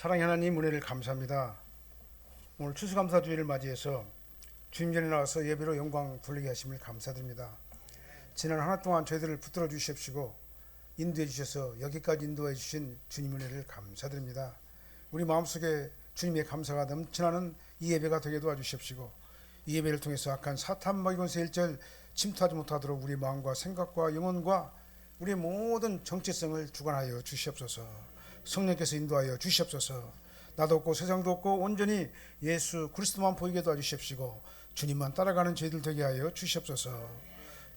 사랑의 하나님 은혜를 감사합니다. 오늘 추수감사주일을 맞이해서 주님 전에 나와서 예배로 영광 돌리게 하심을 감사드립니다. 지난 한 해 동안 저희들을 붙들어 주십시고 인도해 주셔서 여기까지 인도해 주신 주님 은혜를 감사드립니다. 우리 마음속에 주님의 감사가 넘쳐나는 이 예배가 되게 도와주십시고 이 예배를 통해서 악한 사탄 마귀권세 일절 침투하지 못하도록 우리 마음과 생각과 영혼과 우리의 모든 정체성을 주관하여 주시옵소서. 성령께서 인도하여 주시옵소서. 나도 없고 세상도 없고 온전히 예수 그리스도만 보이게 도와주십시고 주님만 따라가는 저희들 되게 하여 주시옵소서.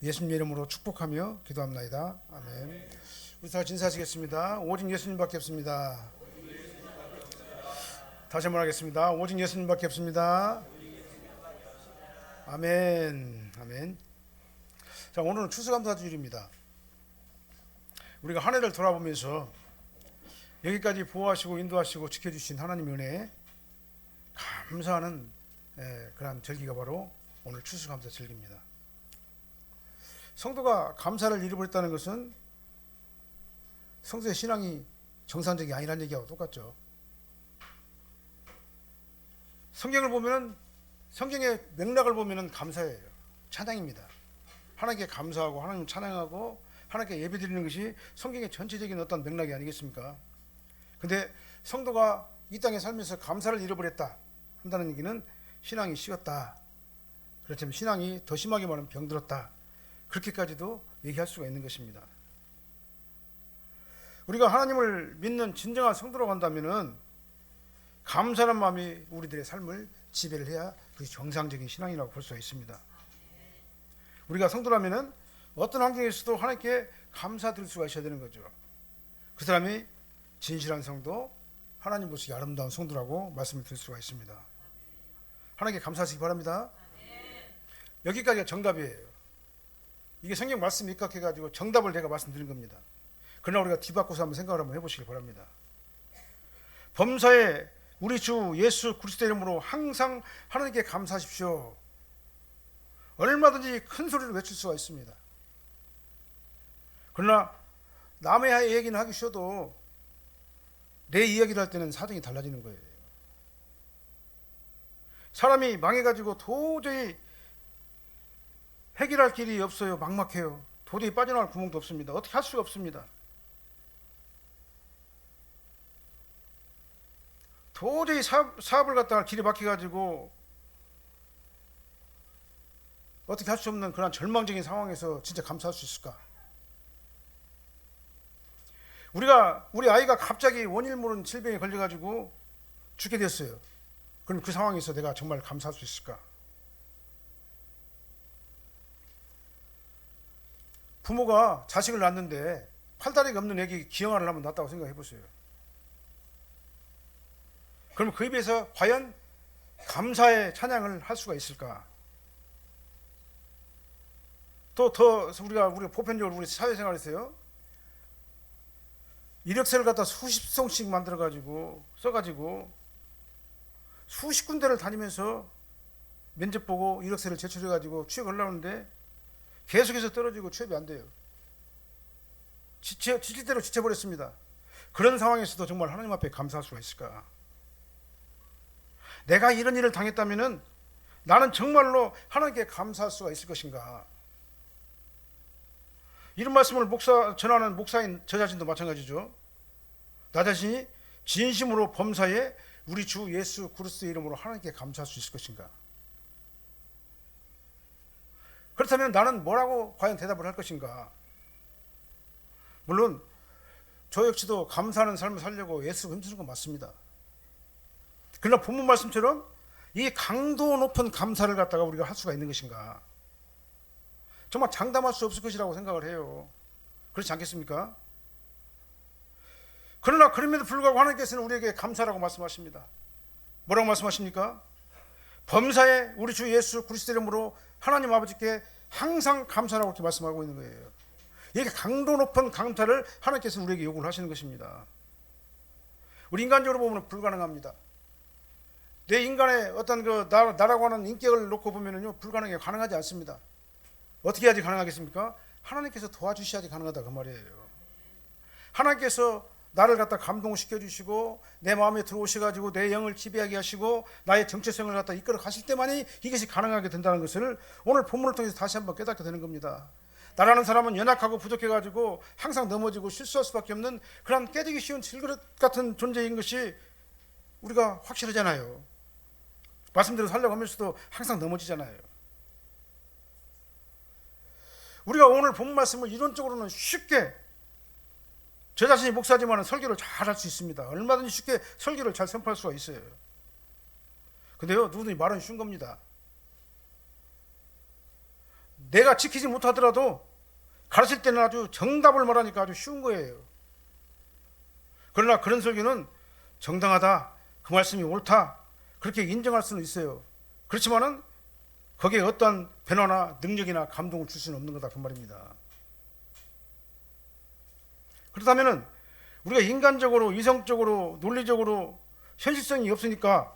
예수님 이름으로 축복하며 기도합나이다. 아멘. 우리 다 진사하시겠습니다. 오직 예수님밖에 없습니다. 다시 한번 하겠습니다. 오직 예수님밖에 없습니다. 아멘. 아멘. 자, 오늘은 추수감사주일입니다. 우리가 한 해를 돌아보면서 여기까지 보호하시고 인도하시고 지켜주신 하나님의 은혜에 감사하는 그런 절기가 바로 오늘 추수감사 절기입니다. 성도가 감사를 잃어버렸다는 것은 성도의 신앙이 정상적이 아니라는 얘기하고 똑같죠. 성경을 보면은 성경의 맥락을 보면은 감사예요. 찬양입니다. 하나님께 감사하고 하나님 찬양하고 하나님께 예배드리는 것이 성경의 전체적인 어떤 맥락이 아니겠습니까? 근데 성도가 이 땅에 살면서 감사를 잃어버렸다 한다는 얘기는 신앙이 식었다. 그렇지만 신앙이 더 심하게 말하면 병들었다. 그렇게까지도 얘기할 수가 있는 것입니다. 우리가 하나님을 믿는 진정한 성도라고 한다면은 감사하는 마음이 우리들의 삶을 지배를 해야 그것이 정상적인 신앙이라고 볼 수가 있습니다. 우리가 성도라면은 어떤 환경에서도 하나님께 감사드릴 수가 있어야 되는 거죠. 그 사람이 진실한 성도, 하나님 보시기 아름다운 성도라고 말씀을 드릴 수가 있습니다. 하나님께 감사하시기 바랍니다. 여기까지가 정답이에요. 이게 성경 말씀이 입각해가지고 정답을 내가 말씀드린 겁니다. 그러나 우리가 뒤바꿔서 한번 생각을 한번 해보시기 바랍니다. 범사에 우리 주 예수 그리스도 이름으로 항상 하나님께 감사하십시오. 얼마든지 큰 소리로 외칠 수가 있습니다. 그러나 남의 얘기는 하기 쉬워도 내 이야기를 할 때는 사정이 달라지는 거예요. 사람이 망해가지고 도저히 해결할 길이 없어요. 막막해요. 도저히 빠져나갈 구멍도 없습니다. 어떻게 할 수가 없습니다. 도저히 사업을 갖다가 길이 막혀가지고 어떻게 할 수 없는 그런 절망적인 상황에서 진짜 감사할 수 있을까? 우리 아이가 갑자기 원인 모르는 질병에 걸려가지고 죽게 됐어요. 그럼 그 상황에서 내가 정말 감사할 수 있을까? 부모가 자식을 낳는데 팔다리가 없는 애기 기형아를 하면 낫다고 생각해 보세요. 그럼 그에 비해서 과연 감사의 찬양을 할 수가 있을까? 또 더 우리가 보편적으로 우리 사회생활에서요, 이력서를 갖다 수십 송씩 만들어가지고 써가지고 수십 군데를 다니면서 면접 보고 이력서를 제출해가지고 취업을 하려는데 계속해서 떨어지고 취업이 안 돼요. 지칠 대로 지쳐버렸습니다. 그런 상황에서도 정말 하나님 앞에 감사할 수가 있을까? 내가 이런 일을 당했다면은 나는 정말로 하나님께 감사할 수가 있을 것인가? 이런 말씀을 전하는 목사인 저 자신도 마찬가지죠. 나 자신이 진심으로 범사에 우리 주 예수 그리스도의 이름으로 하나님께 감사할 수 있을 것인가? 그렇다면 나는 뭐라고 과연 대답을 할 것인가? 물론 저 역시도 감사하는 삶을 살려고 애쓰고 힘쓰는 건 맞습니다. 그러나 본문 말씀처럼 이 강도 높은 감사를 갖다가 우리가 할 수가 있는 것인가? 정말 장담할 수 없을 것이라고 생각을 해요. 그렇지 않겠습니까? 그러나 그럼에도 불구하고 하나님께서는 우리에게 감사라고 말씀하십니다. 뭐라고 말씀하십니까? 범사에 우리 주 예수 그리스도 이름으로 하나님 아버지께 항상 감사라고 이렇게 말씀하고 있는 거예요. 이게 강도 높은 감사를 하나님께서 우리에게 요구를 하시는 것입니다. 우리 인간적으로 보면 불가능합니다. 내 인간의 어떤 나라고 하는 인격을 놓고 보면은요, 불가능해요. 가능하지 않습니다. 어떻게 해야지 가능하겠습니까? 하나님께서 도와주셔야지 가능하다 그 말이에요. 하나님께서 나를 갖다 감동시켜 주시고 내 마음에 들어오셔가지고 내 영을 지배하게 하시고 나의 정체성을 갖다 이끌어 가실 때만이 이것이 가능하게 된다는 것을 오늘 본문을 통해서 다시 한번 깨닫게 되는 겁니다. 나라는 사람은 연약하고 부족해가지고 항상 넘어지고 실수할 수밖에 없는 그런 깨지기 쉬운 질그릇 같은 존재인 것이 우리가 확실하잖아요. 말씀대로 살려가면서도 항상 넘어지잖아요. 우리가 오늘 본 말씀을 이론적으로는 쉽게 저 자신이 목사지만 설교를 잘 할 수 있습니다. 얼마든지 쉽게 설교를 잘 선포할 수가 있어요. 근데요, 누구든지 말은 쉬운 겁니다. 내가 지키지 못하더라도 가르칠 때는 아주 정답을 말하니까 아주 쉬운 거예요. 그러나 그런 설교는 정당하다, 그 말씀이 옳다, 그렇게 인정할 수는 있어요. 그렇지만은 거기에 어떠한 변화나 능력이나 감동을 줄 수는 없는 거다, 그 말입니다. 그렇다면은 우리가 인간적으로, 이성적으로, 논리적으로 현실성이 없으니까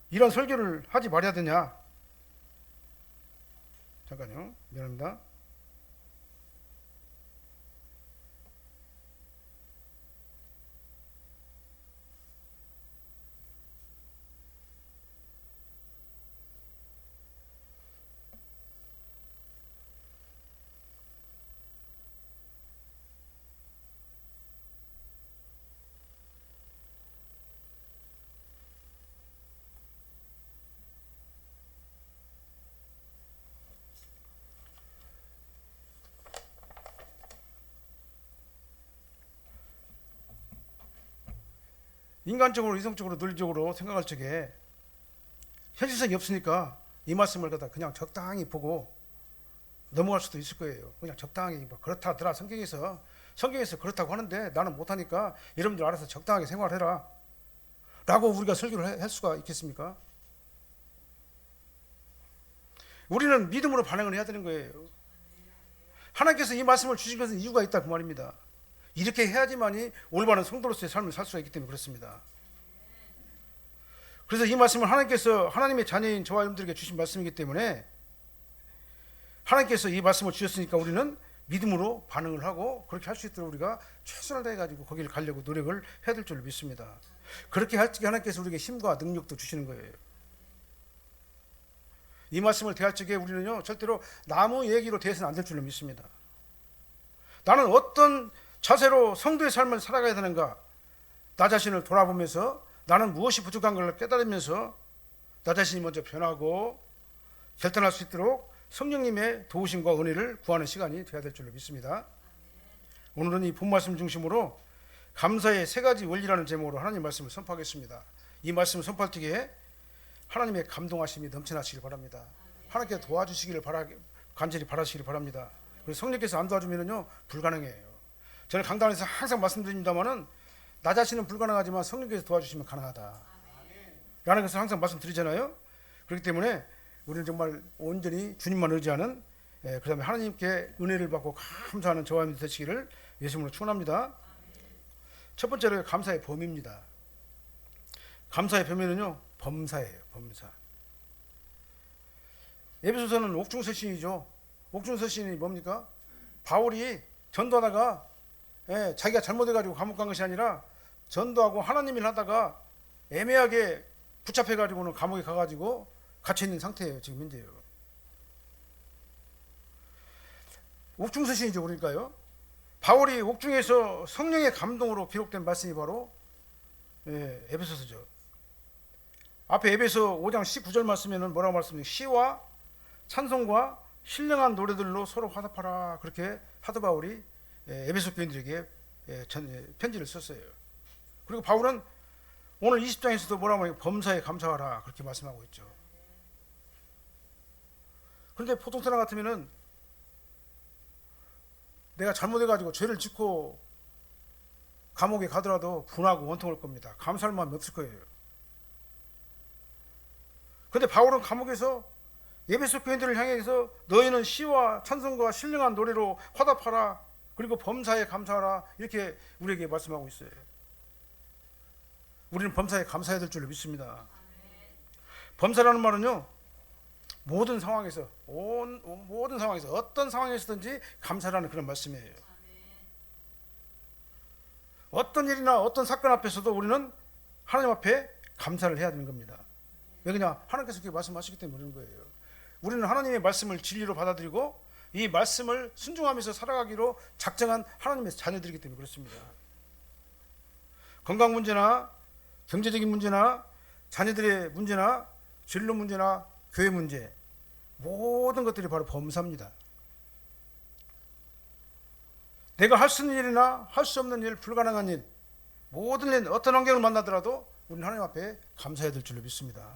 이런 설교를 하지 말아야 되냐? 잠깐요, 미안합니다. 인간적으로, 이성적으로, 논리적으로 생각할 적에 현실성이 없으니까 이 말씀을 갖다 그냥 적당히 보고 넘어갈 수도 있을 거예요. 그냥 적당히 뭐 그렇다더라, 성경에서 그렇다고 하는데 나는 못하니까 여러분들 알아서 적당하게 생활해라 라고 우리가 설교를 할 수가 있겠습니까? 우리는 믿음으로 반응을 해야 되는 거예요. 하나님께서 이 말씀을 주신 것은 이유가 있다, 그 말입니다. 이렇게 해야지만이 올바른 성도로서의 삶을 살 수가 있기 때문에 그렇습니다. 그래서 이 말씀을 하나님께서 하나님의 자녀인 저와 여러분들에게 주신 말씀이기 때문에 하나님께서 이 말씀을 주셨으니까 우리는 믿음으로 반응을 하고 그렇게 할 수 있도록 우리가 최선을 다해가지고 거기를 가려고 노력을 해야 될 줄 믿습니다. 그렇게 할 적에 하나님께서 우리에게 힘과 능력도 주시는 거예요. 이 말씀을 대할 적에 우리는요, 절대로 나무 얘기로 대해서는 안 될 줄로 믿습니다. 나는 어떤 자세로 성도의 삶을 살아가야 되는가, 나 자신을 돌아보면서 나는 무엇이 부족한 걸 깨달으면서 나 자신이 먼저 변하고 결단할 수 있도록 성령님의 도우심과 은혜를 구하는 시간이 되어야 될 줄로 믿습니다. 오늘은 이 본 말씀 중심으로 감사의 세 가지 원리라는 제목으로 하나님 말씀을 선포하겠습니다. 이 말씀을 선포할 때에 하나님의 감동하심이 넘쳐나시길 바랍니다. 하나님께 도와주시기를 간절히 바라시기를 바랍니다. 그리고 성령께서 안 도와주면요, 불가능해요. 저는 강단에서 항상 말씀드립니다만은 나 자신은 불가능하지만 성령께서 도와주시면 가능하다 라는 것을 항상 말씀드리잖아요. 그렇기 때문에 우리는 정말 온전히 주님만 의지하는, 그 다음에 하나님께 은혜를 받고 감사하는 저와 여러분들 되시기를 예수님으로 축원합니다. 첫 번째로 감사의 범위입니다. 감사의 범위는요, 범사예요. 범사. 에베소서는 옥중서신이죠. 옥중서신이 뭡니까? 바울이 전도하다가 자기가 잘못해가지고 감옥 간 것이 아니라 전도하고 하나님 일 하다가 애매하게 붙잡혀가지고는 감옥에 가가지고 갇혀있는 상태예요. 지금 현재요. 옥중서신이죠. 그러니까요, 바울이 옥중에서 성령의 감동으로 기록된 말씀이 바로 에베소서죠. 앞에 에베소 5장 19절 말씀에는 뭐라고 말씀해요? 시와 찬송과 신령한 노래들로 서로 화답하라, 그렇게 사도 바울이 에베소 교인들에게 편지를 썼어요. 그리고 바울은 오늘 20장에서도 뭐라고 해요? 범사에 감사하라, 그렇게 말씀하고 있죠. 그런데 보통 사람 같으면은 내가 잘못해가지고 죄를 짓고 감옥에 가더라도 분하고 원통할 겁니다. 감사할 마음이 없을 거예요. 그런데 바울은 감옥에서 에베소 교인들을 향해서 너희는 시와 찬송과 신령한 노래로 화답하라, 그리고 범사에 감사하라, 이렇게 우리에게 말씀하고 있어요. 우리는 범사에 감사해야 될 줄로 믿습니다. 범사라는 말은요, 모든 상황에서 어떤 상황에서든지 감사라는 그런 말씀이에요. 어떤 일이나 어떤 사건 앞에서도 우리는 하나님 앞에 감사를 해야 되는 겁니다. 왜 그냥 하나님께서 그렇게 말씀하시기 때문에 그런 거예요. 우리는 하나님의 말씀을 진리로 받아들이고 이 말씀을 순종하면서 살아가기로 작정한 하나님의 자녀들이기 때문에 그렇습니다. 건강 문제나 경제적인 문제나 자녀들의 문제나 진로 문제나 교회 문제, 모든 것들이 바로 범사입니다. 내가 할 수 있는 일이나 할 수 없는 일, 불가능한 일, 모든 일, 어떤 환경을 만나더라도 우리는 하나님 앞에 감사해야 될 줄로 믿습니다.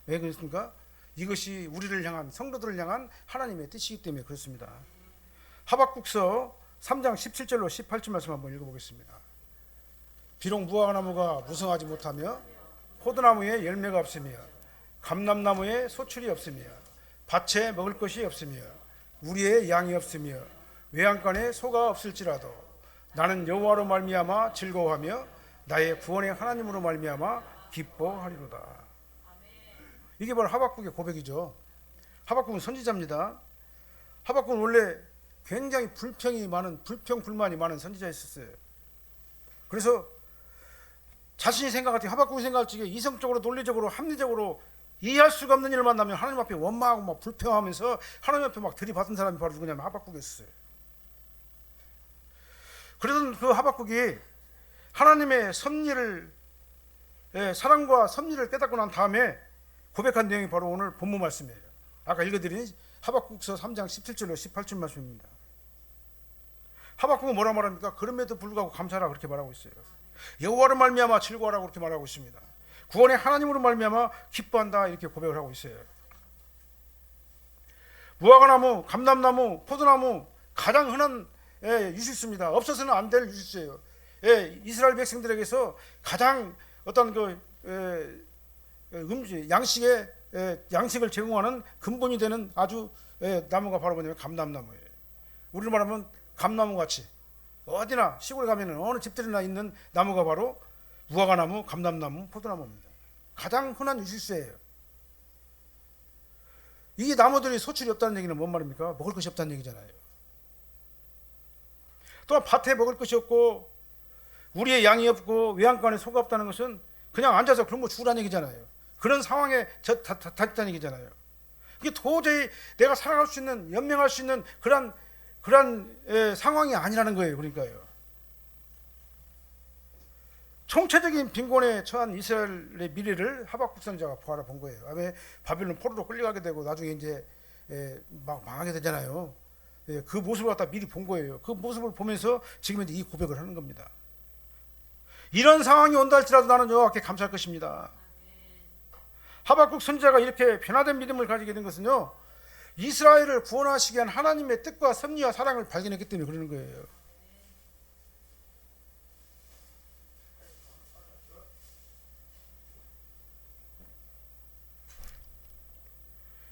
왜 그렇습니까? 이것이 우리를 향한, 성도들을 향한 하나님의 뜻이기 때문에 그렇습니다. 하박국서 3장 17절로 18절 말씀 한번 읽어보겠습니다. 비록 무화과나무가 무성하지 못하며 포도나무에 열매가 없으며 감람나무에 소출이 없으며 밭에 먹을 것이 없으며 우리의 양이 없으며 외양간에 소가 없을지라도 나는 여호와로 말미암아 즐거워하며 나의 구원의 하나님으로 말미암아 기뻐하리로다. 이게 바로 하박국의 고백이죠. 하박국은 선지자입니다. 하박국은 원래 굉장히 불평이 많은, 불평불만이 많은 선지자였었어요. 그래서 자신이 생각할 때, 하박국이 생각할 적에 이성적으로, 논리적으로, 합리적으로 이해할 수가 없는 일을 만나면 하나님 앞에 원망하고 막 불평하면서 하나님 앞에 막 들이받은 사람이 바로 누구냐면 하박국이었어요. 그러던 그 하박국이 하나님의 섭리를, 사랑과 섭리를 깨닫고 난 다음에 고백한 내용이 바로 오늘 본문 말씀이에요. 아까 읽어드린 하박국서 3장 17절로 18절 말씀입니다. 하박국은 뭐라 말합니까? 그럼에도 불구하고 감사하라 그렇게 말하고 있어요. 여호와로 말미암아 즐거워하라고 그렇게 말하고 있습니다. 구원의 하나님으로 말미암아 기뻐한다 이렇게 고백을 하고 있어요. 무화과나무, 감람나무, 포도나무 가장 흔한 유실수입니다. 없어서는 안 될 유실수예요. 이스라엘 백성들에게서 가장 어떤 양식을 제공하는 근본이 되는 아주 나무가 바로 뭐냐면 감람나무예요. 우리로 말하면 감나무 같이 어디나 시골에 가면은 어느 집들이나 있는 나무가 바로 무화과나무, 감람나무, 포도나무입니다. 가장 흔한 유실수예요. 이 나무들이 소출이 없다는 얘기는 뭔 말입니까? 먹을 것이 없다는 얘기잖아요. 또한 밭에 먹을 것이 없고 우리의 양이 없고 외양간에 소가 없다는 것은 그냥 앉아서 그런 거 죽으라는 얘기잖아요. 그런 상황에 닿다는 얘기잖아요. 이게 도저히 내가 살아갈 수 있는, 연명할 수 있는 그런 상황이 아니라는 거예요. 그러니까요. 총체적인 빈곤에 처한 이스라엘의 미래를 하박국 선지자가 바라본 거예요. 왜 바빌론 포로로 끌려가게 되고 나중에 이제 막 망하게 되잖아요. 그 모습을 갖다 미리 본 거예요. 그 모습을 보면서 지금 이제 이 고백을 하는 겁니다. 이런 상황이 온다 할지라도 나는 여호와께 감사할 것입니다. 하박국 선지자가 이렇게 변화된 믿음을 가지게 된 것은요, 이스라엘을 구원하시기 위한 하나님의 뜻과 섭리와 사랑을 발견했기 때문에 그러는 거예요.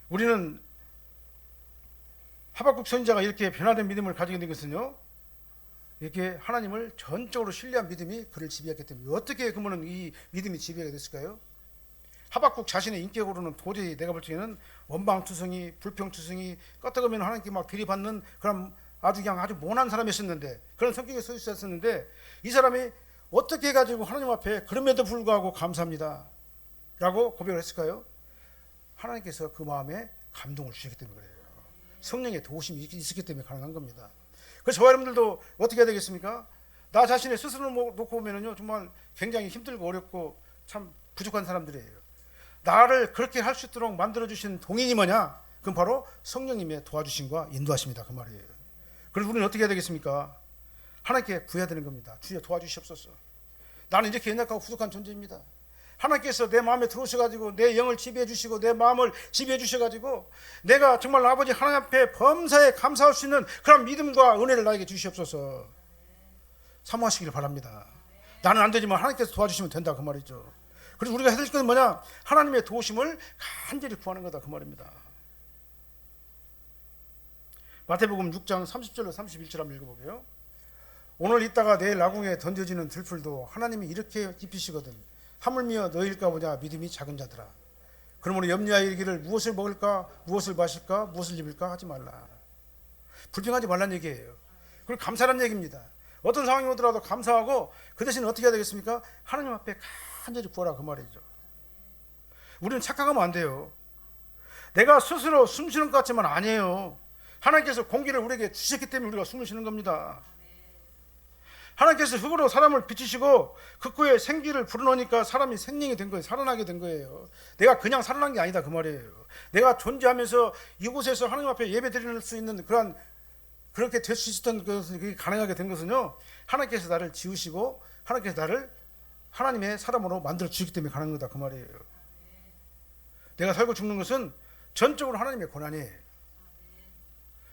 우리는 하박국 선지자가 이렇게 변화된 믿음을 가지게 된 것은요, 이렇게 하나님을 전적으로 신뢰한 믿음이 그를 지배했기 때문에. 어떻게 그러면 이 믿음이 지배가 됐을까요? 하박국 자신의 인격으로는 도저히 내가 볼 적에는 원방투성이, 불평투성이, 껐다가면 하나님께 막 들이받는 그런 아주 모난 사람이었었는데, 그런 성격의 소유자였었는데, 이 사람이 어떻게 해가지고 하나님 앞에 그럼에도 불구하고 감사합니다 라고 고백을 했을까요? 하나님께서 그 마음에 감동을 주셨기 때문에 그래요. 성령의 도우심이 있었기 때문에 가능한 겁니다. 그래서 저와 여러분들도 어떻게 해야 되겠습니까? 나 자신의 스스로 놓고 보면은요, 정말 굉장히 힘들고 어렵고 참 부족한 사람들이에요. 나를 그렇게 할 수 있도록 만들어주신 동인이 뭐냐? 그건 바로 성령님의 도와주심과 인도하심이다 그 말이에요. 그래서 우리는 어떻게 해야 되겠습니까? 하나님께 구해야 되는 겁니다. 주여 도와주시옵소서. 나는 이렇게 연약하고 부족한 존재입니다. 하나님께서 내 마음에 들어오셔가지고 내 영을 지배해 주시고 내 마음을 지배해 주셔가지고 내가 정말 아버지 하나님 앞에 범사에 감사할 수 있는 그런 믿음과 은혜를 나에게 주시옵소서. 사모하시기를 바랍니다. 나는 안 되지만 하나님께서 도와주시면 된다 그 말이죠. 그래서 우리가 해야 될 것은 뭐냐? 하나님의 도우심을 간절히 구하는 거다 그 말입니다. 마태복음 6장 30절로 31절 한번 읽어보게요. 오늘 있다가 내일 나궁에 던져지는 들풀도 하나님이 이렇게 입히시거든 하물며 너희일까 보냐 믿음이 작은 자들아. 그러므로 염려하여 이르기를 무엇을 먹을까 무엇을 마실까 무엇을 입을까 하지 말라. 불평하지 말라는 얘기예요. 그리고 감사란 얘기입니다. 어떤 상황이 오더라도 감사하고 그 대신 어떻게 해야 되겠습니까? 하나님 앞에 간절히 구하라 그 말이죠. 우리는 착각하면 안 돼요. 내가 스스로 숨 쉬는 것 같지만 아니에요. 하나님께서 공기를 우리에게 주셨기 때문에 우리가 숨을 쉬는 겁니다. 하나님께서 흙으로 사람을 비치시고 그 후에 생기를 불어넣으니까 사람이 생명이 된 거예요. 살아나게 된 거예요. 내가 그냥 살아난 게 아니다 그 말이에요. 내가 존재하면서 이곳에서 하나님 앞에 예배 드릴 수 있는 그렇게 될 수 있었던 것은, 그게 가능하게 된 것은요, 하나님께서 나를 지으시고 하나님께서 나를 하나님의 사람으로 만들어 주시기 때문에 가능한 거다 그 말이에요. 내가 살고 죽는 것은 전적으로 하나님의 권한이에요.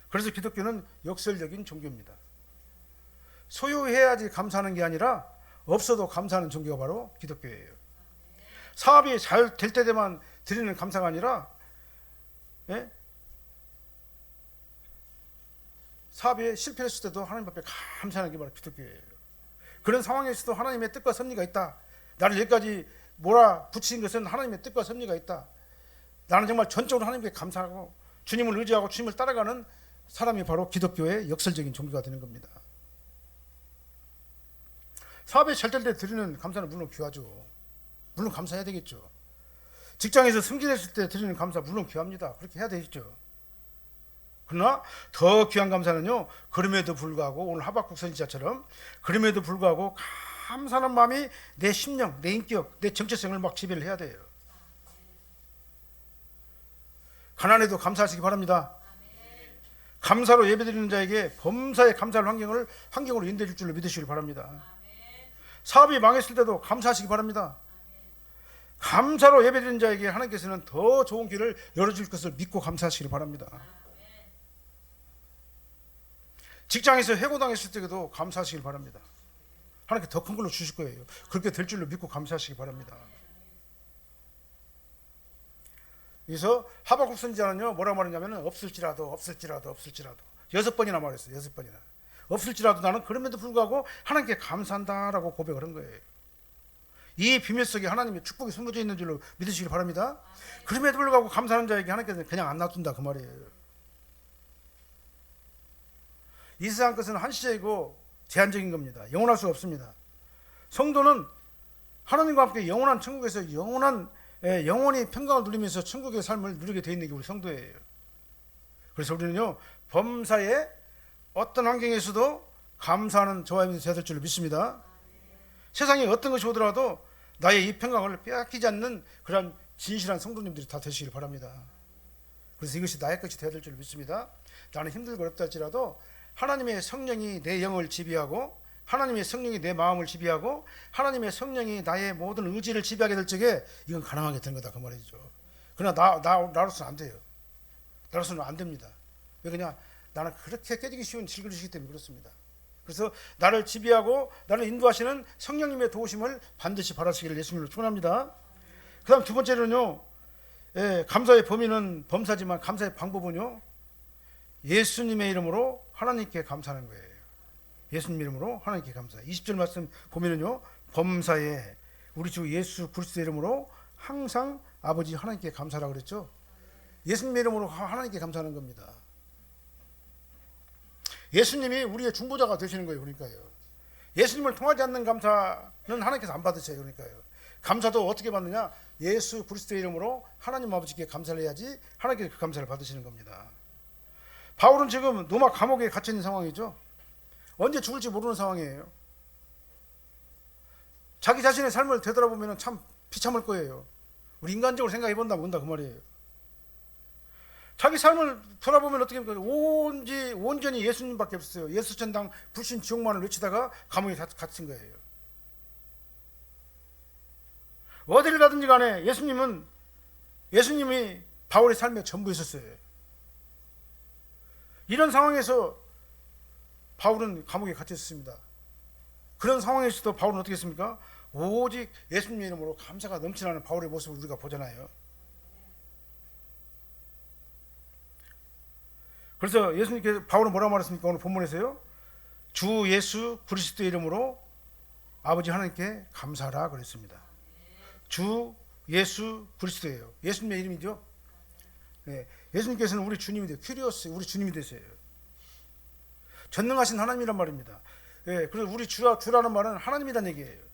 그래서 기독교는 역설적인 종교입니다. 소유해야지 감사하는 게 아니라 없어도 감사하는 종교가 바로 기독교예요. 사업이 잘 될 때만 드리는 감사가 아니라, 예? 사업에 실패했을 때도 하나님 앞에 감사하는 게 바로 기독교예요. 그런 상황에서도 하나님의 뜻과 섭리가 있다. 나를 여기까지 몰아붙인 것은 하나님의 뜻과 섭리가 있다. 나는 정말 전적으로 하나님께 감사하고 주님을 의지하고 주님을 따라가는 사람이 바로 기독교의 역설적인 종교가 되는 겁니다. 사업에 잘 될 때 드리는 감사는 물론 귀하죠. 물론 감사해야 되겠죠. 직장에서 승진했을 때 드리는 감사 물론 귀합니다. 그렇게 해야 되겠죠. 그러나 더 귀한 감사는요, 그럼에도 불구하고 오늘 하박국 선지자처럼 그럼에도 불구하고 감사하는 마음이 내 심령, 내 인격, 내 정체성을 막 지배를 해야 돼요. 가난해도 감사하시기 바랍니다. 감사로 예배드리는 자에게 범사의 감사할 환경으로 인도해 줄 줄로 믿으시길 바랍니다. 사업이 망했을 때도 감사하시기 바랍니다. 감사로 예배드리는 자에게 하나님께서는 더 좋은 길을 열어줄 것을 믿고 감사하시길 바랍니다. 직장에서 해고당했을 때도 감사하시길 바랍니다. 하나님께 더 큰 걸로 주실 거예요. 그렇게 될 줄로 믿고 감사하시기 바랍니다. 그래서 하박국 선지자는요, 뭐라 말했냐면 없을지라도 6번이나 말했어요. 6번이나. 없을지라도 나는 그럼에도 불구하고 하나님께 감사한다라고 고백을 한 거예요. 이 비밀 속에 하나님의 축복이 숨어져 있는 줄로 믿으시길 바랍니다. 그럼에도 불구하고 감사하는 자에게 하나님께서는 그냥 안 놔둔다 그 말이에요. 이 세상 것은 한시적이고 제한적인 겁니다. 영원할 수 없습니다. 성도는 하나님과 함께 영원한 천국에서 영원히 평강을 누리면서 천국의 삶을 누리게 되어 있는 게 우리 성도예요. 그래서 우리는요, 범사에 어떤 환경에서도 감사하는 저와 여러분이 되어야 될 줄로 믿습니다. 세상에 어떤 것이 오더라도 나의 이 평강을 빼앗기지 않는 그런 진실한 성도님들이 다 되시길 바랍니다. 그래서 이것이 나의 것이 되어야 될 줄로 믿습니다. 나는 힘들고 어렵다 할지라도 하나님의 성령이 내 영을 지배하고 하나님의 성령이 내 마음을 지배하고 하나님의 성령이 나의 모든 의지를 지배하게 될 적에 이건 가능하게 되는 거다 그 말이죠. 그러나 나로서는 안 돼요. 나로서는 안 됩니다. 왜 그러냐? 나는 그렇게 깨지기 쉬운 질그릇이기 때문에 그렇습니다. 그래서 나를 지배하고 나를 인도하시는 성령님의 도우심을 반드시 바라시기를 예수님으로 축원합니다. 그 다음 두 번째로는요, 감사의 범위는 범사지만 감사의 방법은요, 예수님의 이름으로 하나님께 감사하는 거예요. 예수님 이름으로 하나님께 감사. 20절 말씀 보면은요, 범사에 우리 주 예수 그리스도의 이름으로 항상 아버지 하나님께 감사하라고 그랬죠. 예수님의 이름으로 하나님께 감사하는 겁니다. 예수님이 우리의 중보자가 되시는 거예요. 그러니까요. 예수님을 통하지 않는 감사는 하나님께서 안 받으셔요. 그러니까요. 감사도 어떻게 받느냐? 예수 그리스도의 이름으로 하나님 아버지께 감사를 해야지 하나님께서 그 감사를 받으시는 겁니다. 바울은 지금 로마 감옥에 갇혀 있는 상황이죠. 언제 죽을지 모르는 상황이에요. 자기 자신의 삶을 되돌아보면 참 비참할 거예요. 우리 인간적으로 생각해 본다면 그 말이에요. 자기 삶을 돌아보면 어떻게 합니까? 온전히 예수님밖에 없어요. 예수 전당 불신 지옥만을 외치다가 감옥에 갇힌 거예요. 어디를 가든지 간에 예수님이 바울의 삶의 전부였었어요. 이런 상황에서 바울은 감옥에 갇혀 있었습니다. 그런 상황에서도 바울은 어떻게 했습니까? 오직 예수님 이름으로 감사가 넘치는 바울의 모습을 우리가 보잖아요. 그래서 예수님께서 바울은 뭐라고 말했습니까? 오늘 본문에서요, 주 예수 그리스도의 이름으로 아버지 하나님께 감사하라 그랬습니다. 주 예수 그리스도예요. 예수님의 이름이죠. 네, 예수님께서는 우리 주님이 돼요. 큐리오스, 우리 주님이 되세요. 전능하신 하나님이란 말입니다. 예, 그래서 우리 주라는 말은 하나님이라는 얘기예요.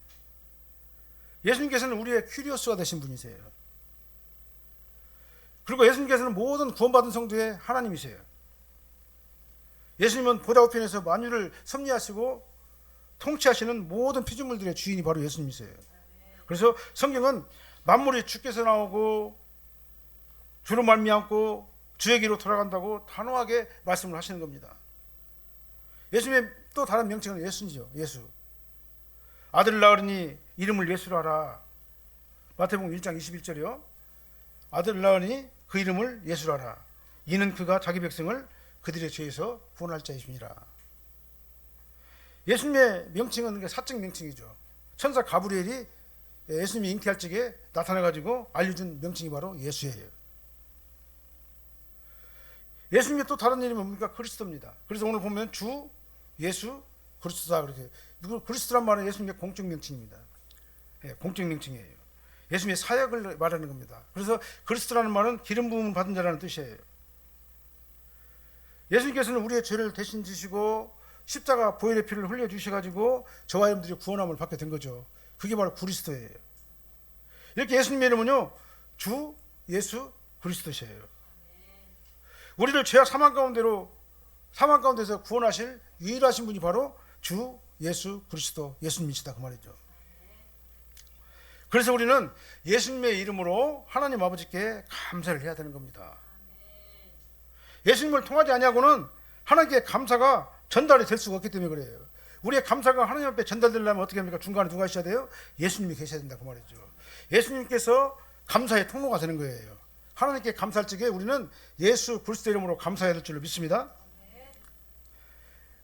예수님께서는 우리의 큐리오스가 되신 분이세요. 그리고 예수님께서는 모든 구원받은 성도의 하나님이세요. 예수님은 보좌 우편에서 만유를 섭리하시고 통치하시는 모든 피조물들의 주인이 바로 예수님이세요. 그래서 성경은 만물이 주께서 나오고 주로 말미암고 주에게로 돌아간다고 단호하게 말씀을 하시는 겁니다. 예수님의 또 다른 명칭은 예수죠. 예수. 아들을 낳으니 이름을 예수로 하라. 마태복음 1장 21절이요. 아들을 낳으니 그 이름을 예수로 하라. 이는 그가 자기 백성을 그들의 죄에서 구원할 자이십니다. 예수님의 명칭은 사적 명칭이죠. 천사 가브리엘이 예수님이 잉태할 적에 나타나가지고 알려준 명칭이 바로 예수예요. 예수님의 또 다른 이름은 뭡니까? 그리스도입니다. 그래서 오늘 보면 주, 예수, 그리스도다 그렇게. 그리스도란 말은 예수님의 공적 명칭입니다. 예, 공적 명칭이에요. 예수님의 사역을 말하는 겁니다. 그래서 그리스도라는 말은 기름 부음을 받은 자라는 뜻이에요. 예수님께서는 우리의 죄를 대신 지시고 십자가 보혈의 피를 흘려 주셔가지고 저와 여러분들이 구원함을 받게 된 거죠. 그게 바로 그리스도예요. 이렇게 예수님의 이름은요, 주, 예수, 그리스도시예요. 우리를 죄악 사망 가운데서 구원하실 유일하신 분이 바로 주, 예수, 그리스도, 예수님이시다 그 말이죠. 그래서 우리는 예수님의 이름으로 하나님 아버지께 감사를 해야 되는 겁니다. 예수님을 통하지 아니하고는 하나님께 감사가 전달이 될 수가 없기 때문에 그래요. 우리의 감사가 하나님 앞에 전달되려면 어떻게 합니까? 중간에 누가 있어야 돼요? 예수님이 계셔야 된다 그 말이죠. 예수님께서 감사의 통로가 되는 거예요. 하나님께 감사할 적에 우리는 예수 그리스도 이름으로 감사해야 될 줄로 믿습니다.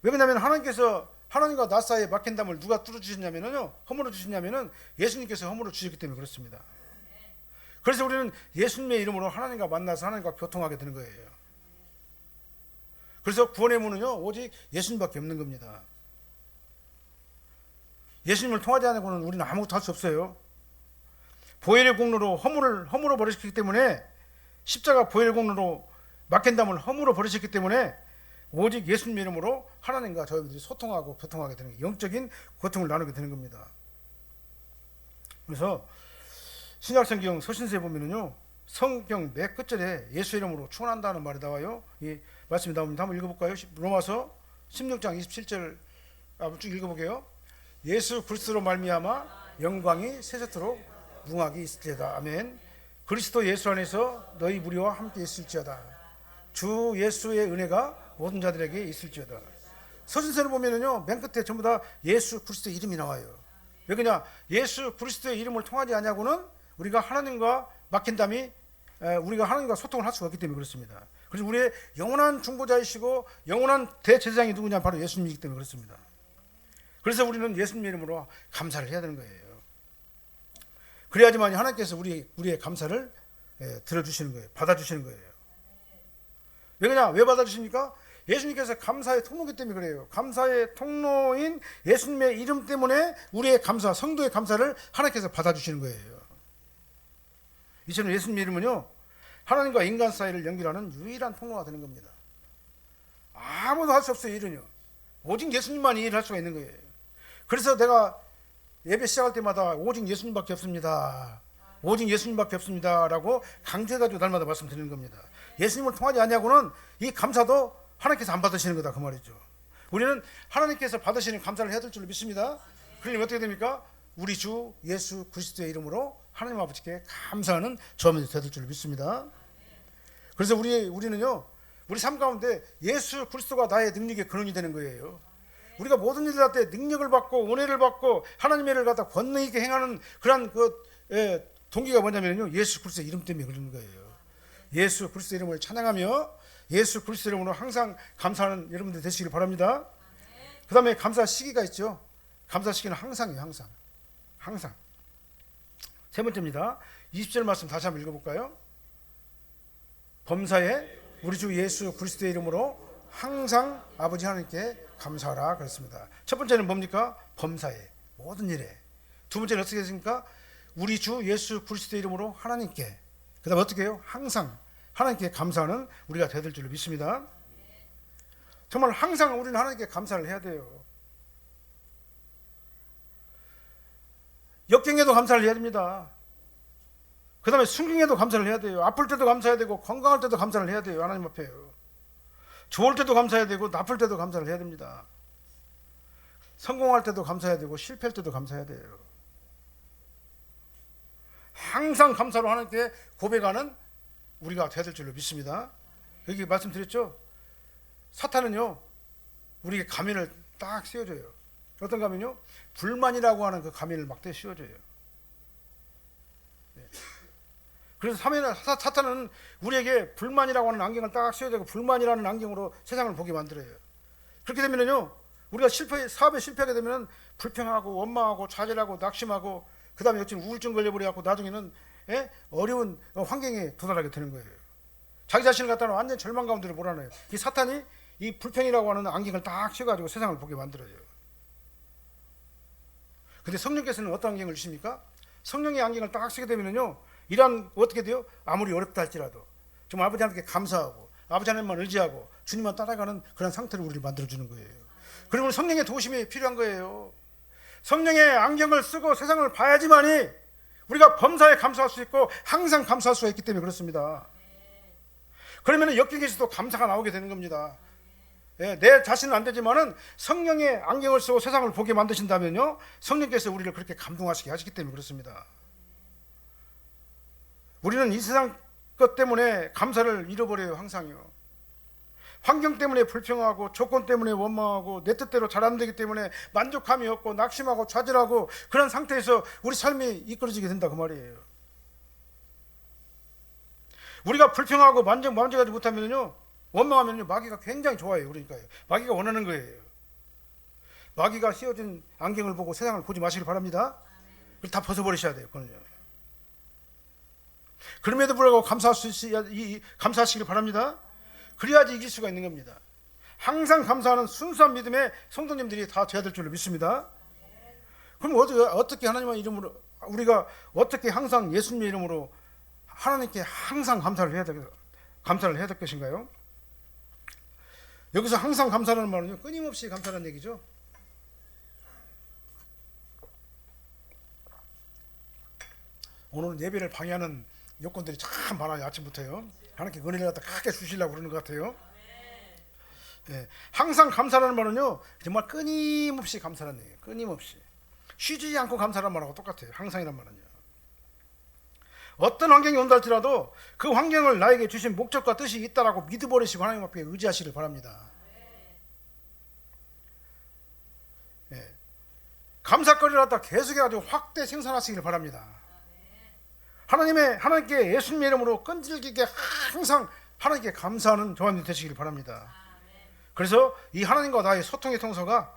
왜 그러냐면 하나님께서 하나님과 나 사이에 막힌 담을 누가 뚫어주셨냐면요, 허물어 주셨냐면은 예수님께서 허물어 주셨기 때문에 그렇습니다. 그래서 우리는 예수님의 이름으로 하나님과 만나서 하나님과 교통하게 되는 거예요. 그래서 구원의 문은요, 오직 예수님밖에 없는 겁니다. 예수님을 통하지 않고는 우리는 아무것도 할 수 없어요. 보혈의 공로로 허물어 버리셨기 때문에, 십자가 보혈의 공로로 막힌 담을 허물어 버리셨기 때문에 오직 예수님의 이름으로 하나님과 저희들이 소통하고 교통하게 되는 거예요. 영적인 고통을 나누게 되는 겁니다. 그래서 신약성경 서신서에 보면은요, 성경 몇 끝절에 예수 이름으로 축원한다는 말이 나와요. 이 말씀이 나옵니다. 한번 읽어볼까요? 로마서 16장 27절 한번 쭉 읽어보게요. 예수 그리스도로 말미암아 영광이 세세토록 무궁하게 있을지어다. 아멘. 그리스도 예수 안에서 너희 무리와 함께 있을지어다. 주 예수의 은혜가 모든 자들에게 있을지어다. 서신서를 보면은요, 맨 끝에 전부 다 예수 그리스도의 이름이 나와요. 왜 그러냐? 예수 그리스도의 이름을 통하지 않냐고는 우리가 하나님과 막힌 담이 우리가 하나님과 소통을 할 수가 없기 때문에 그렇습니다. 그래서 우리의 영원한 중보자이시고 영원한 대제사장이 누구냐? 바로 예수님이기 때문에 그렇습니다. 그래서 우리는 예수님 이름으로 감사를 해야 되는 거예요. 그래야지만 하나님께서 우리의 감사를 들어주시는 거예요. 받아주시는 거예요. 왜 그러냐? 왜 받아주십니까? 예수님께서 감사의 통로이기 때문에 그래요. 감사의 통로인 예수님의 이름 때문에 우리의 감사, 성도의 감사를 하나님께서 받아주시는 거예요. 이처럼 예수님의 이름은요, 하나님과 인간 사이를 연결하는 유일한 통로가 되는 겁니다. 아무도 할 수 없어요. 일은요, 오직 예수님만이 일을 할 수가 있는 거예요. 그래서 내가 예배 시작할 때마다 오직 예수님밖에 없습니다, 오직 예수님밖에 없습니다 라고 강조해가지고 날마다 말씀드리는 겁니다. 예수님을 통하지 않냐고는 이 감사도 하나님께서 안 받으시는 거다 그 말이죠. 우리는 하나님께서 받으시는 감사를 해야 될 줄로 믿습니다. 그러면 어떻게 됩니까? 우리 주 예수 그리스도의 이름으로 하나님 아버지께 감사하는 저음이 되될 줄로 믿습니다. 그래서 우리는요, 우리 삶 가운데 예수 그리스도가 나의 능력의 근원이 되는 거예요. 우리가 모든 일을 할 때 능력을 받고 은혜를 받고 하나님의 일을 갖다 권능 있게 행하는 그런 동기가 뭐냐면요, 예수 그리스도의 이름 때문에 그러는 거예요. 예수 그리스도 이름을 찬양하며 예수 그리스도 이름으로 항상 감사하는 여러분들 되시길 바랍니다. 그 다음에 감사 시기가 있죠. 감사 시기는 항상이에요. 항상. 세 번째입니다. 20절 말씀 다시 한번 읽어볼까요? 범사에 우리 주 예수 그리스도의 이름으로 항상 아버지 하나님께 감사하라 그랬습니다. 첫 번째는 뭡니까? 범사에, 모든 일에. 두 번째는 어떻게 됐습니까? 우리 주 예수 그리스도의 이름으로 하나님께. 그 다음에 어떻게 해요? 항상 하나님께 감사하는 우리가 되어야 될 줄로 믿습니다. 정말 항상 우리는 하나님께 감사를 해야 돼요. 역경에도 감사를 해야 됩니다. 그 다음에 순경에도 감사를 해야 돼요. 아플 때도 감사해야 되고 건강할 때도 감사를 해야 돼요. 하나님 앞에요. 좋을 때도 감사해야 되고 나쁠 때도 감사를 해야 됩니다. 성공할 때도 감사해야 되고 실패할 때도 감사해야 돼요. 항상 감사로 하나님께 고백하는 우리가 되어야 될 줄로 믿습니다. 여기 말씀드렸죠? 사탄은요 우리에게 가면을 딱 씌워줘요. 어떤 가면요? 불만이라고 하는 그 가면을 막대 씌워줘요. 그래서 사탄은 우리에게 불만이라고 하는 안경을 딱 씌워주고 불만이라는 안경으로 세상을 보게 만들어요. 그렇게 되면요 우리가 사업에 실패하게 되면 불평하고 원망하고 좌절하고 낙심하고 그 다음에 어찌 우울증 걸려버려갖고 나중에는 어려운 환경에 도달하게 되는 거예요. 자기 자신을 갖다는 완전 절망 가운데로 몰아넣어요. 이 사탄이 이 불평이라고 하는 안경을 딱 씌워가지고 세상을 보게 만들어요. 근데 성령께서는 어떤 안경을 주십니까? 성령의 안경을 딱 쓰게 되면요 이런 어떻게 돼요? 아무리 어렵다 할지라도 정말 아버지 하나님께 감사하고 아버지 하나님만 의지하고 주님만 따라가는 그런 상태를 우리를 만들어주는 거예요. 그리고 성령의 도우심이 필요한 거예요. 성령의 안경을 쓰고 세상을 봐야지만이 우리가 범사에 감사할 수 있고 항상 감사할 수가 있기 때문에 그렇습니다. 그러면 역경에서도 감사가 나오게 되는 겁니다. 내 자신은 안 되지만은 성령의 안경을 쓰고 세상을 보게 만드신다면요 성령께서 우리를 그렇게 감동하시게 하시기 때문에 그렇습니다. 우리는 이 세상 것 때문에 감사를 잃어버려요. 항상요. 환경 때문에 불평하고 조건 때문에 원망하고 내 뜻대로 잘 안 되기 때문에 만족감이 없고 낙심하고 좌절하고 그런 상태에서 우리 삶이 이끌어지게 된다 그 말이에요. 우리가 불평하고 만족하지 못하면요 원망하면요 마귀가 굉장히 좋아해요. 그러니까요 마귀가 원하는 거예요. 마귀가 씌워진 안경을 보고 세상을 보지 마시길 바랍니다. 다 벗어버리셔야 돼요. 그거는요. 그럼에도 불구하고 감사하시길 바랍니다. 그래야지 이길 수가 있는 겁니다. 항상 감사하는 순수한 믿음의 성도님들이 다 돼야 될 줄로 믿습니다. 그럼 어떻게 하나님의 이름으로 우리가 어떻게 항상 예수님의 이름으로 하나님께 항상 감사를 해야 될 것인가요? 여기서 항상 감사라는 말은요 끊임없이 감사라는 얘기죠. 오늘은 예배를 방해하는 요건들이 참 많아요. 아침부터요. 하나님께 은혜를 갖다 크게 주시려고 그러는 것 같아요. 항상 감사라는 말은요 정말 끊임없이 감사라는 얘기예요. 끊임없이 쉬지 않고 감사라는 말하고 똑같아요. 항상이란 말은요. 어떤 환경이 온다 할지라도 그 환경을 나에게 주신 목적과 뜻이 있다라고 믿어버리시고 하나님 앞에 의지하시길 바랍니다. 감사거리를 갖다 계속해가지고 확대 생산하시길 바랍니다. 하나님께 예수님의 이름으로 끈질기게 항상 하나님께 감사하는 저와 되시길 바랍니다. 그래서 이 하나님과 나의 소통의 통로가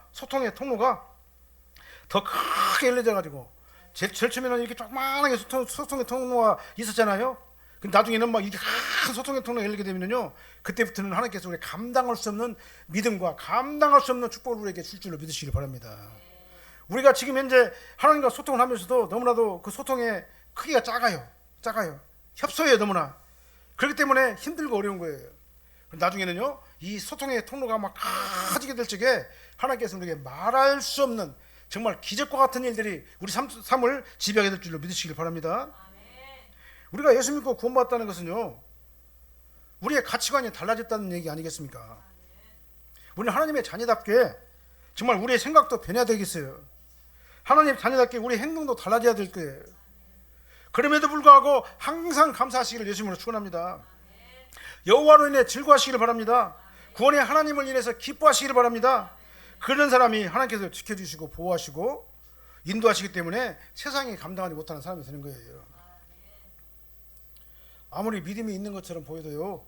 더 크게 열려져 가지고 제일 처음에는 이렇게 조그마하게 소통의 통로가 있었잖아요. 근데 나중에는 막 이렇게 큰 소통의 통로가 열리게 되면요 그때부터는 하나님께서 우리 감당할 수 없는 믿음과 감당할 수 없는 축복을 우리에게 줄 줄로 믿으시길 바랍니다. 우리가 지금 현재 하나님과 소통을 하면서도 너무나도 그 소통의 크기가 작아요. 협소해요. 너무나. 그렇기 때문에 힘들고 어려운 거예요. 나중에는요 이 소통의 통로가 막 커지게 될 적에 하나님께서 우리에게 말할 수 없는 정말 기적과 같은 일들이 우리 삶을 지배하게 될 줄로 믿으시길 바랍니다. 우리가 예수 믿고 구원받았다는 것은요 우리의 가치관이 달라졌다는 얘기 아니겠습니까? 우리는 하나님의 자녀답게 정말 우리의 생각도 변해야 되겠어요. 하나님의 자녀답게 우리의 행동도 달라져야 될 거예요. 그럼에도 불구하고 항상 감사하시기를 예수님으로 축원합니다. 여호와로 인해 즐거워하시기를 바랍니다. 구원의 하나님을 인해서 기뻐하시기를 바랍니다. 그런 사람이 하나님께서 지켜주시고 보호하시고 인도하시기 때문에 세상이 감당하지 못하는 사람이 되는 거예요. 아무리 믿음이 있는 것처럼 보여도요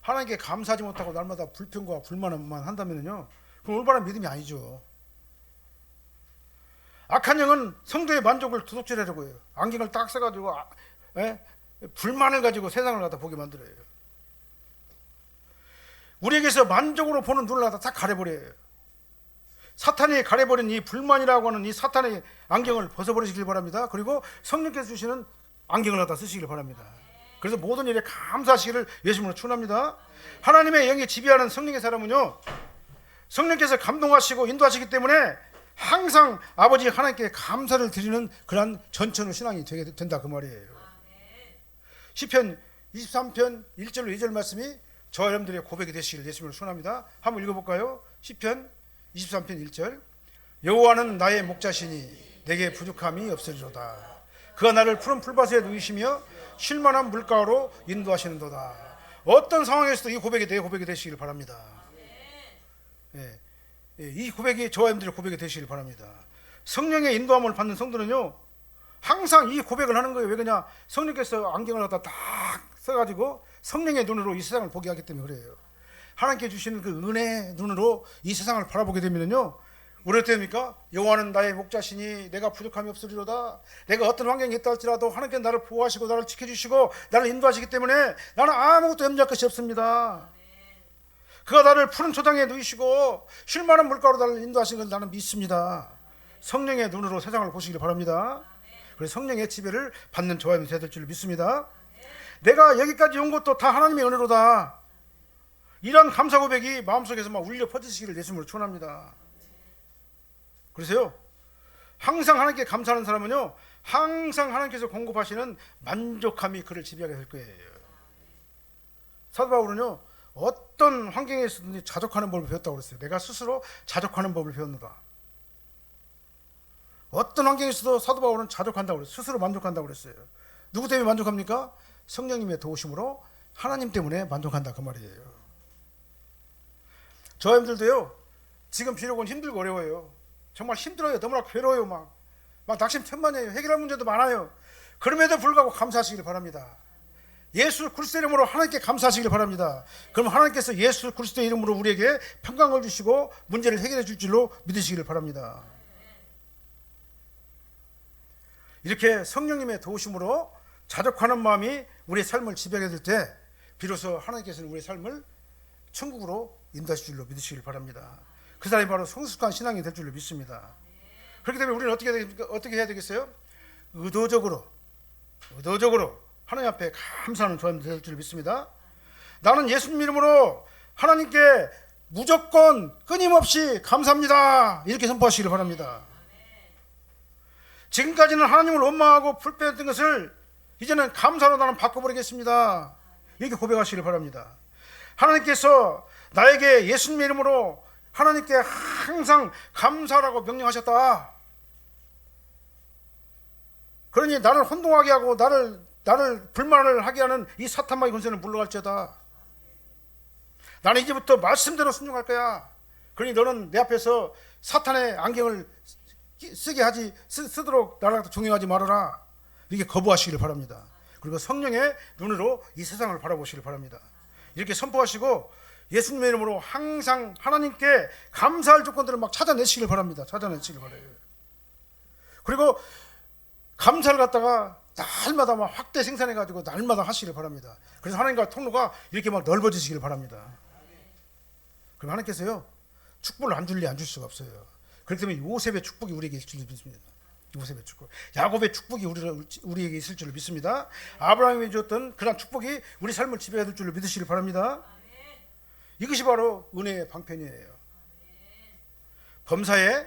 하나님께 감사하지 못하고 날마다 불평과 불만만 한다면요 그건 올바른 믿음이 아니죠. 악한 영은 성도의 만족을 도둑질하려고 해요. 안경을 딱 써가지고 불만을 가지고 세상을 갖다 보게 만들어요. 우리에게서 만족으로 보는 눈을 갖다 딱 가려버려요. 사탄이 가려버린 이 불만이라고 하는 이 사탄의 안경을 벗어버리시길 바랍니다. 그리고 성령께서 주시는 안경을 갖다 쓰시길 바랍니다. 그래서 모든 일에 감사하시기를 예수님으로 축원합니다. 하나님의 영이 지배하는 성령의 사람은요 성령께서 감동하시고 인도하시기 때문에 항상 아버지 하나님께 감사를 드리는 그러한 전천후 신앙이 되게 된다 그 말이에요. 시편 23편 1절로 2절 말씀이 저와 여러분들의 고백이 되시기를 예수님을 소원합니다. 한번 읽어볼까요? 시편 23편 1절. 여호와는 나의 목자시니 내게 부족함이 없으리로다. 그가 나를 푸른 풀밭에 누이시며 쉴만한 물가로 인도하시는도다. 어떤 상황에서도 이 고백이 내 고백이 되시길 바랍니다. 이 고백이 저와 여러분들의 고백이 되시길 바랍니다. 성령의 인도함을 받는 성도는요 항상 이 고백을 하는 거예요. 왜 그러냐? 성령께서 안경을 갖다 딱 써가지고 성령의 눈으로 이 세상을 보게 하기 때문에 그래요. 하나님께 주시는 그 은혜의 눈으로 이 세상을 바라보게 되면요 우리 어떻게 됩니까? 여호와는 나의 목자시니 내가 부족함이 없으리로다. 내가 어떤 환경에 있다 할지라도 하나님께서 나를 보호하시고 나를 지켜주시고 나를 인도하시기 때문에 나는 아무것도 염려할 것이 없습니다. 그가 나를 푸른 초장에 누이시고 쉴만한 물가로 나를 인도하시는 걸 나는 믿습니다. 성령의 눈으로 세상을 보시길 바랍니다. 그래서 성령의 지배를 받는 저와 여러분이 될 줄 믿습니다. 내가 여기까지 온 것도 다 하나님의 은혜로다. 이런 감사 고백이 마음속에서 막 울려 퍼지시기를 예수님으로 축원합니다. 그래서요 항상 하나님께 감사하는 사람은요 항상 하나님께서 공급하시는 만족함이 그를 지배하게 될 거예요. 사도 바울은요 어떤 환경에서든지 자족하는 법을 배웠다고 그랬어요. 내가 스스로 자족하는 법을 배웠노라. 어떤 환경에서도 사도 바울은 자족한다고 그랬어요. 스스로 만족한다고 그랬어요. 누구 때문에 만족합니까? 성령님의 도우심으로 하나님 때문에 만족한다 그 말이에요. 저 여러분들도요 지금 비록은 힘들고 어려워요. 정말 힘들어요. 너무나 괴로워요. 막 낙심천만해요. 해결할 문제도 많아요. 그럼에도 불구하고 감사하시길 바랍니다. 예수 그리스도의 이름으로 하나님께 감사하시길 바랍니다. 그럼 하나님께서 예수 그리스도의 이름으로 우리에게 평강을 주시고 문제를 해결해 줄 줄로 믿으시길 바랍니다. 이렇게 성령님의 도우심으로 자족하는 마음이 우리의 삶을 지배하게 될 때 비로소 하나님께서는 우리의 삶을 천국으로 인도하실 줄로 믿으시길 바랍니다. 그 사람이 바로 성숙한 신앙이 될 줄로 믿습니다. 그렇기 때문에 우리는 어떻게 해야 되겠어요? 의도적으로 하나님 앞에 감사하는 저와 될 줄로 믿습니다. 나는 예수님 이름으로 하나님께 무조건 끊임없이 감사합니다. 이렇게 선포하시길 바랍니다. 지금까지는 하나님을 원망하고 불평했던 것을 이제는 감사로 나는 바꿔버리겠습니다. 이렇게 고백하시길 바랍니다. 하나님께서 나에게 예수님의 이름으로 하나님께 항상 감사라고 명령하셨다. 그러니 나를 혼동하게 하고 나를 불만을 하게 하는 이 사탄마귀 권세는 물러갈지어다. 나는 이제부터 말씀대로 순종할 거야. 그러니 너는 내 앞에서 사탄의 안경을 쓰도록 나를 종용하지 말아라. 이렇게 거부하시기를 바랍니다. 그리고 성령의 눈으로 이 세상을 바라보시길 바랍니다. 이렇게 선포하시고 예수님의 이름으로 항상 하나님께 감사할 조건들을 막 찾아내시길 바랍니다. 찾아내시길 바라요. 그리고 감사를 갖다가 날마다 막 확대 생산해가지고 날마다 하시길 바랍니다. 그래서 하나님과 통로가 이렇게 막 넓어지시길 바랍니다. 그럼 하나님께서요 축복을 안 줄리 안 줄 수가 없어요. 그렇기 때문에 요셉의 축복이 우리에게 있을 줄 믿습니다. 요셉의 축복, 야곱의 축복이 우리에게 있을 줄을 믿습니다. 아브라함이 주었던 그런 축복이 우리 삶을 지배해야 될 줄을 믿으시길 바랍니다. 이것이 바로 은혜의 방편이에요. 범사에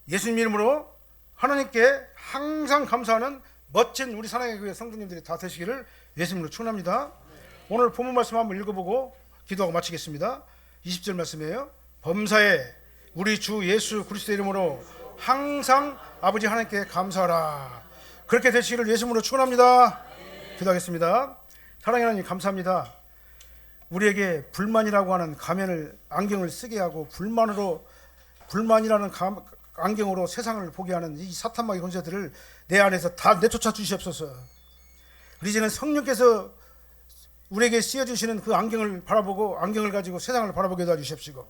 예수님 이름으로 하나님께 항상 감사하는 멋진 우리 사랑의 교회 성도님들이 다 되시기를 예수님으로 축원합니다. 오늘 본문 말씀 한번 읽어보고 기도하고 마치겠습니다. 20절 말씀이에요. 범사에 우리 주 예수 그리스도 이름으로 항상 아버지 하나님께 감사하라. 그렇게 되시기를 예수님으로 축원합니다. 기도하겠습니다. 사랑하는 하나님 감사합니다. 우리에게 불만이라고 하는 안경을 쓰게 하고 불만이라는 안경으로 세상을 보게 하는 이 사탄마귀 권세들을 내 안에서 다 내쫓아 주시옵소서. 이제는 성령께서 우리에게 씌워주시는 그 안경을 바라보고 안경을 가지고 세상을 바라보게 도와주십시오.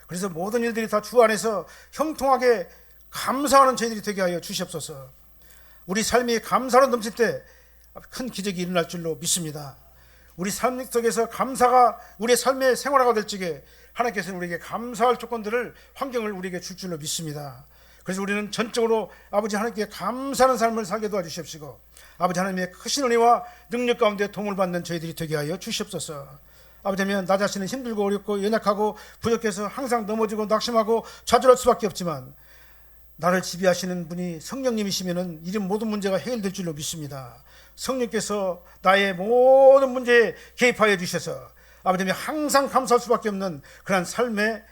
그래서 모든 일들이 다 주 안에서 형통하게 감사하는 저희들이 되게 하여 주시옵소서. 우리 삶이 감사로 넘칠 때 큰 기적이 일어날 줄로 믿습니다. 우리 삶 속에서 감사가 우리의 삶의 생활화가 될 적에 하나님께서는 우리에게 감사할 조건들을 환경을 우리에게 줄 줄로 믿습니다. 그래서 우리는 전적으로 아버지 하나님께 감사하는 삶을 살게 도와주십시고 아버지 하나님의 크신 은혜와 능력 가운데 도움을 받는 저희들이 되게 하여 주시옵소서. 아버지 되면 나 자신은 힘들고 어렵고 연약하고 부족해서 항상 넘어지고 낙심하고 좌절할 수밖에 없지만 나를 지배하시는 분이 성령님이시면은 이런 모든 문제가 해결될 줄로 믿습니다. 성령께서 나의 모든 문제에 개입하여 주셔서 아버지 되면 항상 감사할 수밖에 없는 그러한 삶을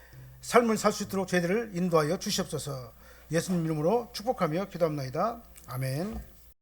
살 수 있도록 저희들을 인도하여 주시옵소서. 예수님 이름으로 축복하며 기도합나이다. 아멘.